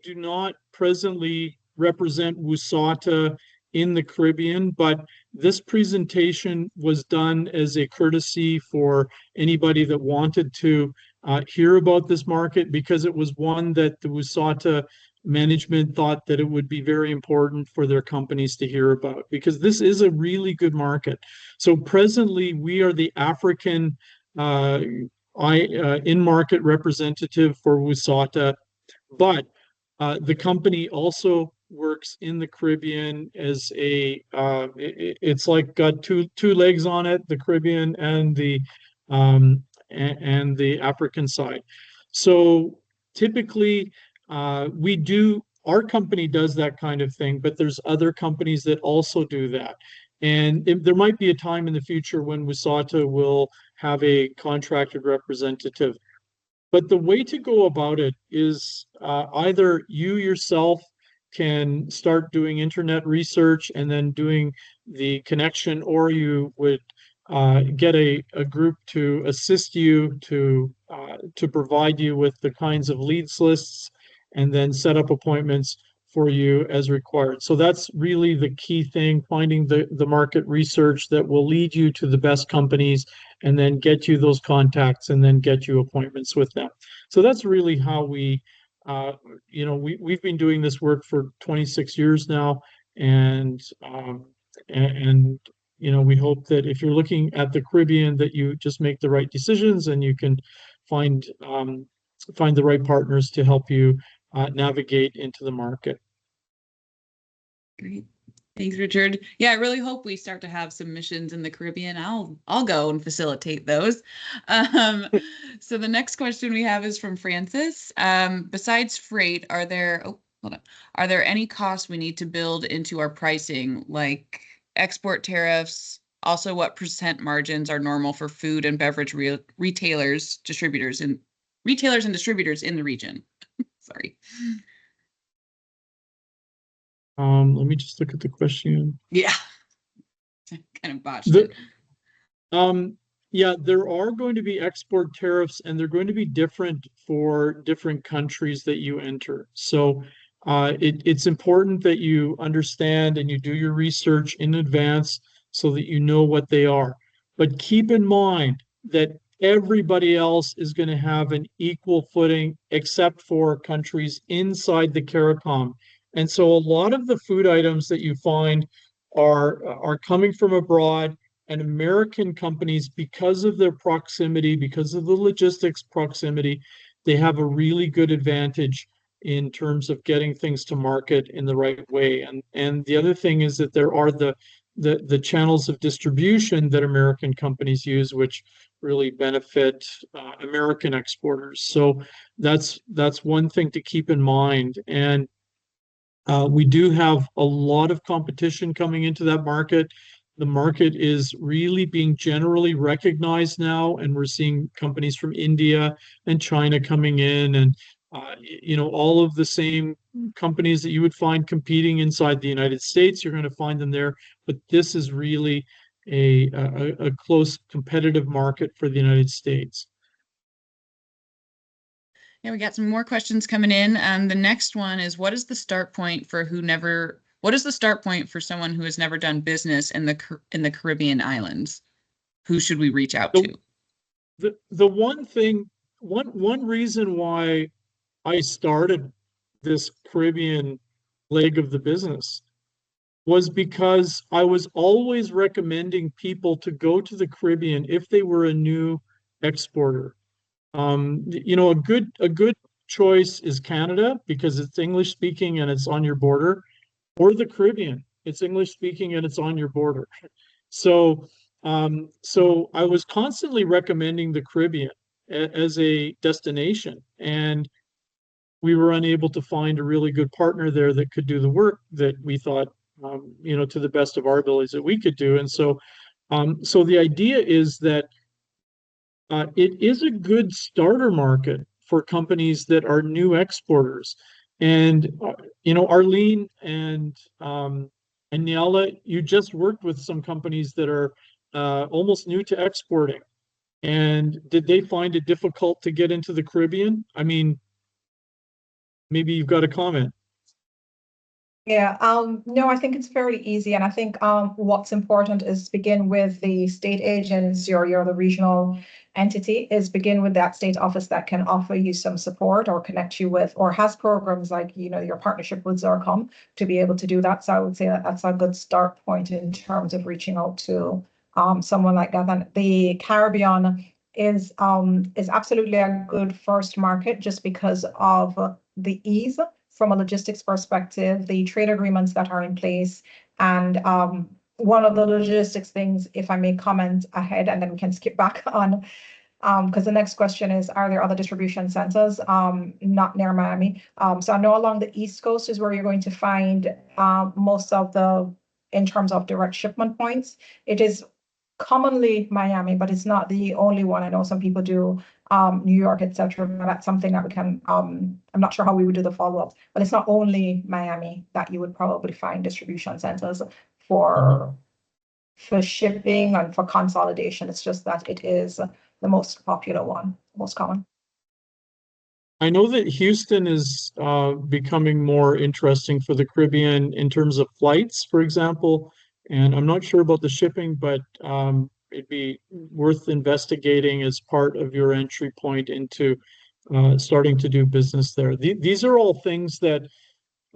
do not presently represent WUSATA in the Caribbean, but this presentation was done as a courtesy for anybody that wanted to hear about this market, because it was one that the WUSATA management thought that it would be very important for their companies to hear about, because this is a really good market. So presently, we are the African in-market representative for WUSATA, but the company also works in the Caribbean as it's like got two legs on it, the Caribbean and the African side. So typically our company does that kind of thing, but there's other companies that also do that. And there might be a time in the future when WUSATA will have a contracted representative. But the way to go about it is either you yourself can start doing internet research and then doing the connection, or you would get a group to assist you to provide you with the kinds of leads lists and then set up appointments for you as required. So that's really the key thing, finding the market research that will lead you to the best companies and then get you those contacts and then get you appointments with them. So that's really how we've been doing this work for 26 years now. And we hope that if you're looking at the Caribbean, that you just make the right decisions and you can find the right partners to help you navigate into the market. Great. Thanks, Richard. Yeah, I really hope we start to have some missions in the Caribbean. I'll go and facilitate those. So the next question we have is from Francis. Besides freight, are there any costs we need to build into our pricing, like export tariffs? Also, what % margins are normal for food and beverage retailers and distributors in the region? Sorry. Let me just look at the question. Yeah. Kind of botched it. Yeah, there are going to be export tariffs, and they're going to be different for different countries that you enter. So it's important that you understand and you do your research in advance so that you know what they are. But keep in mind that everybody else is going to have an equal footing except for countries inside the CARICOM. And so a lot of the food items that you find are coming from abroad, and American companies, because of their proximity, because of the logistics proximity, they have a really good advantage in terms of getting things to market in the right way. And the other thing is that there are the channels of distribution that American companies use, which really benefit American exporters. So that's one thing to keep in mind. And we do have a lot of competition coming into that market. The market is really being generally recognized now, and we're seeing companies from India and China coming in, and all of the same companies that you would find competing inside the United States, you're going to find them there. But this is really a close competitive market for the United States. Yeah, we got some more questions coming in. The next one is, what is the start point for someone who has never done business in the Caribbean islands? Who should we reach out to? The one reason why I started this Caribbean leg of the business was because I was always recommending people to go to the Caribbean if they were a new exporter. A good choice is Canada, because it's English speaking and it's on your border, or the Caribbean. It's English speaking and it's on your border. So I was constantly recommending the Caribbean as a destination, and we were unable to find a really good partner there that could do the work that we thought, to the best of our abilities that we could do. And so So the idea is that it is a good starter market for companies that are new exporters. And Arlene and Niala, you just worked with some companies that are almost new to exporting. And did they find it difficult to get into the Caribbean? I mean, maybe you've got a comment. Yeah, no, I think it's fairly easy. And I think what's important is begin with the state agency or you're the regional entity, is begin with that state office that can offer you some support or connect you with, or has programs like, your partnership with ZURCOM to be able to do that. So I would say that that's a good start point in terms of reaching out to someone like that. And the Caribbean is absolutely a good first market just because of the ease from a logistics perspective, the trade agreements that are in place. And one of the logistics things, if I may comment ahead, and then we can skip back on, because the next question is, are there other distribution centers not near Miami? So I know along the East Coast is where you're going to find most of in terms of direct shipment points. It is commonly Miami, but it's not the only one. I know some people do New York, etc. But that's something that we can, I'm not sure how we would do the follow-up, but it's not only Miami that you would probably find distribution centers for shipping and for consolidation. It's just that it is the most popular one, most common. I know that Houston is becoming more interesting for the Caribbean in terms of flights, for example. And I'm not sure about the shipping, but it'd be worth investigating as part of your entry point into starting to do business there. These are all things that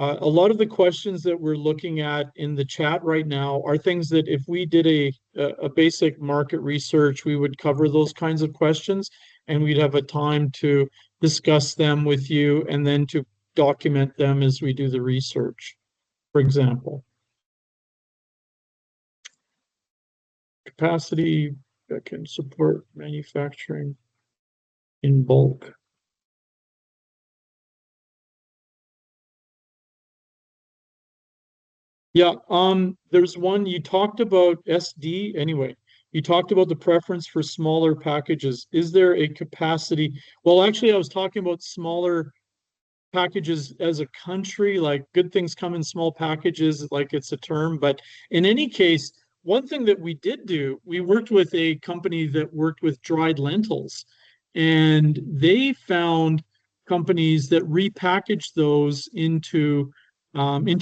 a lot of the questions that we're looking at in the chat right now are things that if we did a basic market research, we would cover those kinds of questions and we'd have a time to discuss them with you and then to document them as we do the research, for example. Capacity that can support manufacturing in bulk. Yeah, there's one you talked about SD anyway. You talked about the preference for smaller packages. Is there a capacity? Well, actually, I was talking about smaller packages as a country, like good things come in small packages, like it's a term. But in any case, one thing that we did do, we worked with a company that worked with dried lentils, and they found companies that repackaged those into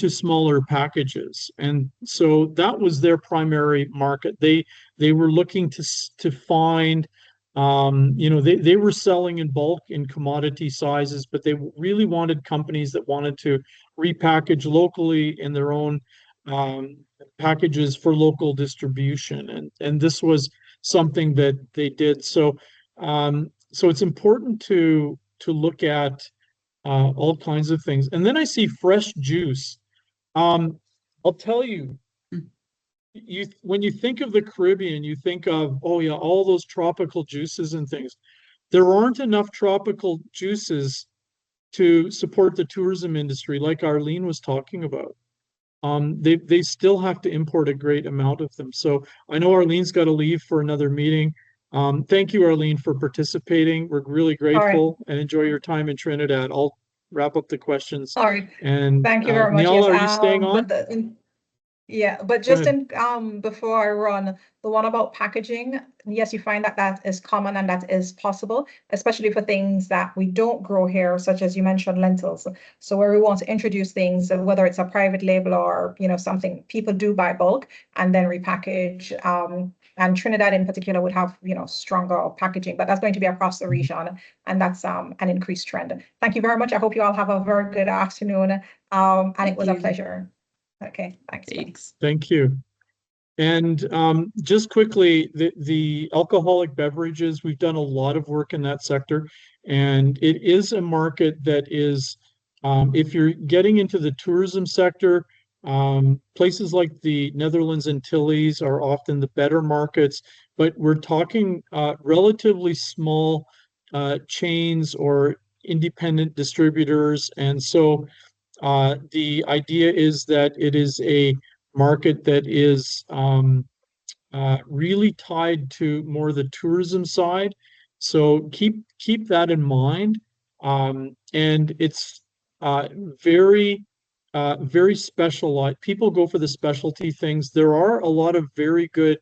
smaller packages, and so that was their primary market. They were looking to find, they were selling in bulk in commodity sizes, but they really wanted companies that wanted to repackage locally in their own packages for local distribution, and this was something that they did. So it's important to look at all kinds of things. And then I see fresh juice. I'll tell you, when you think of the Caribbean, you think of, oh yeah, all those tropical juices and things. There aren't enough tropical juices to support the tourism industry, like Arlene was talking about. They still have to import a great amount of them. So I know Arlene's got to leave for another meeting. Thank you, Arlene, for participating. We're really grateful and enjoy your time in Trinidad. I'll wrap up the questions. All right. And thank you very much. Niala, Yes, are you staying on? But just before I run, the one about packaging, yes, you find that is common and that is possible, especially for things that we don't grow here, such as you mentioned lentils. So where we want to introduce things, whether it's a private label or something people do buy bulk and then repackage. And Trinidad in particular would have stronger packaging, but that's going to be across the region, and that's an increased trend. Thank you very much. I hope you all have a very good afternoon. And it was a pleasure. Okay, thanks. Thank you. And just quickly, the alcoholic beverages, we've done a lot of work in that sector, and it is a market that is, if you're getting into the tourism sector, places like the Netherlands Antilles are often the better markets, but we're talking relatively small chains or independent distributors, and so the idea is that it is a market that is really tied to more the tourism side. So keep that in mind. And it's uh, very very specialized. People go for the specialty things. There are a lot of very good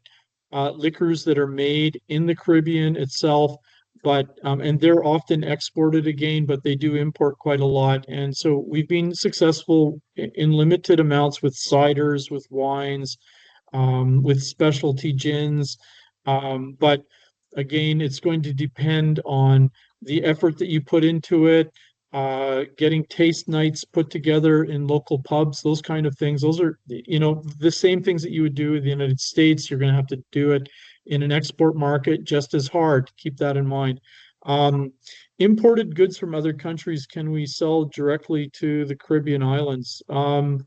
liquors that are made in the Caribbean itself, but and they're often exported again, but they do import quite a lot. And so we've been successful in limited amounts with ciders, with wines, with specialty gins. But again, it's going to depend on the effort that you put into it, getting taste nights put together in local pubs, those kind of things. Those are, the same things that you would do in the United States. You're going to have to do it in an export market just as hard. Keep that in mind. Imported goods from other countries, can we sell directly to the Caribbean islands? I'm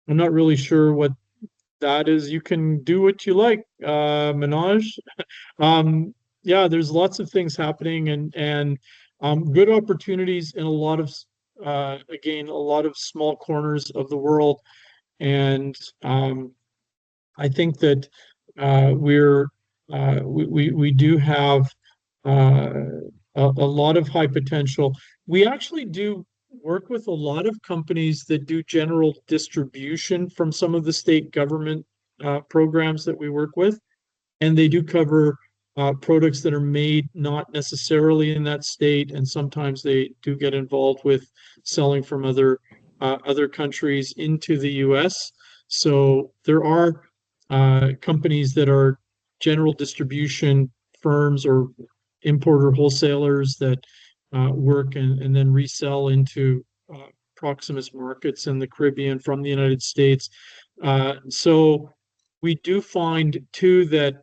not really sure what that is. You can do what you like, Manoj. Yeah, there's lots of things happening, and good opportunities in a lot of again, a lot of small corners of the world. And I think that we do have uh, a lot of high potential. We actually do work with a lot of companies that do general distribution from some of the state government programs that we work with, and they do cover products that are made not necessarily in that state, and sometimes they do get involved with selling from other countries into the U.S. So there are companies that are general distribution firms or importer wholesalers that work and then resell into Proximus markets in the Caribbean from the United States. So we do find too that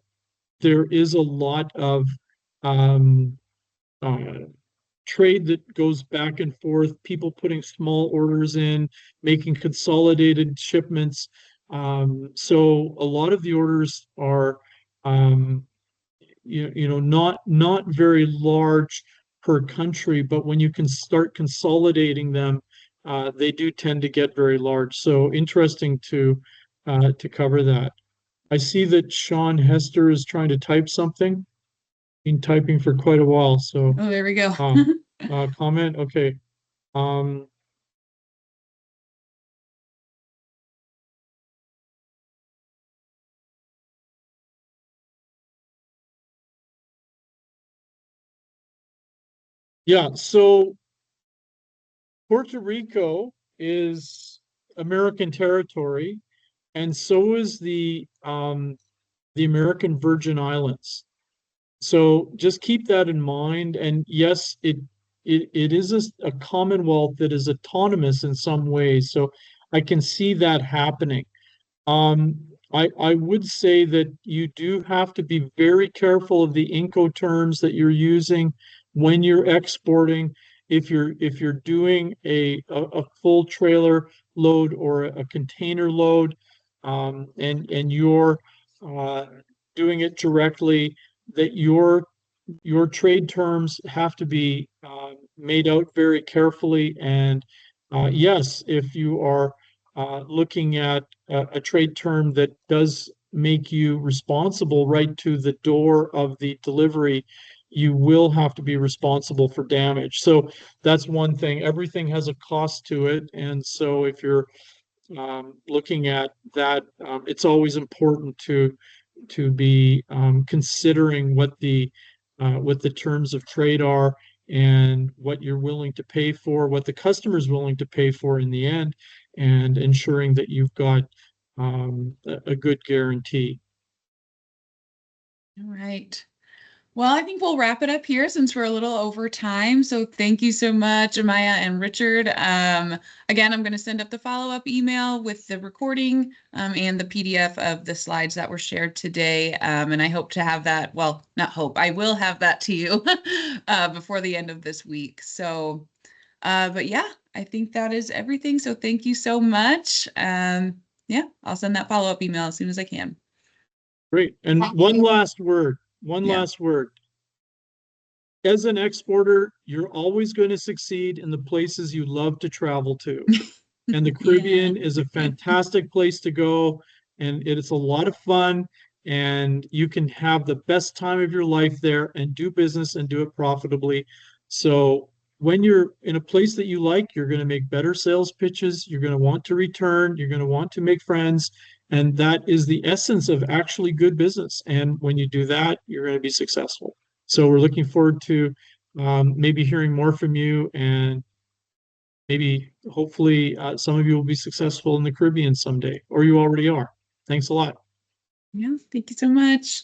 there is a lot of um, uh, trade that goes back and forth, people putting small orders in, making consolidated shipments. So a lot of the orders are, um, not very large per country, but when you can start consolidating them, they do tend to get very large. So interesting to cover that. I see that Sean Hester is trying to type something. Been typing for quite a while, so Oh, there we go. comment. Okay. Yeah, so Puerto Rico is American territory, and so is the American Virgin Islands. So just keep that in mind. And yes, it is a commonwealth that is autonomous in some ways. So I can see that happening. I would say that you do have to be very careful of the Incoterms that you're using when you're exporting. If you're doing a full trailer load or a container load, and you're uh, doing it directly, that your trade terms have to be made out very carefully. And yes, if you are looking at a trade term that does make you responsible right to the door of the delivery, you will have to be responsible for damage. So that's one thing. Everything has a cost to it. And so if you're looking at that, it's always important to be considering what the terms of trade are and what you're willing to pay for, what the customer is willing to pay for in the end, and ensuring that you've got a good guarantee. All right. Well, I think we'll wrap it up here since we're a little over time. So thank you so much, Amaya and Richard. Again, I'm going to send up the follow-up email with the recording and the PDF of the slides that were shared today. And I hope to have that, well, not hope, I will have that to you before the end of this week. So, but yeah, I think that is everything. So thank you so much. Yeah, I'll send that follow-up email as soon as I can. Great. And one last word. Last word. As an exporter, you're always going to succeed in the places you love to travel to. And the Caribbean is a fantastic place to go, and it is a lot of fun. and you can have the best time of your life there and do business and do it profitably. So when you're in a place that you like, you're going to make better sales pitches. You're going to want to return. You're going to want to make friends. And that is the essence of actually good business. And when you do that, you're going to be successful. So we're looking forward to maybe hearing more from you, and maybe hopefully some of you will be successful in the Caribbean someday, or you already are. Thanks a lot. Yeah, thank you so much.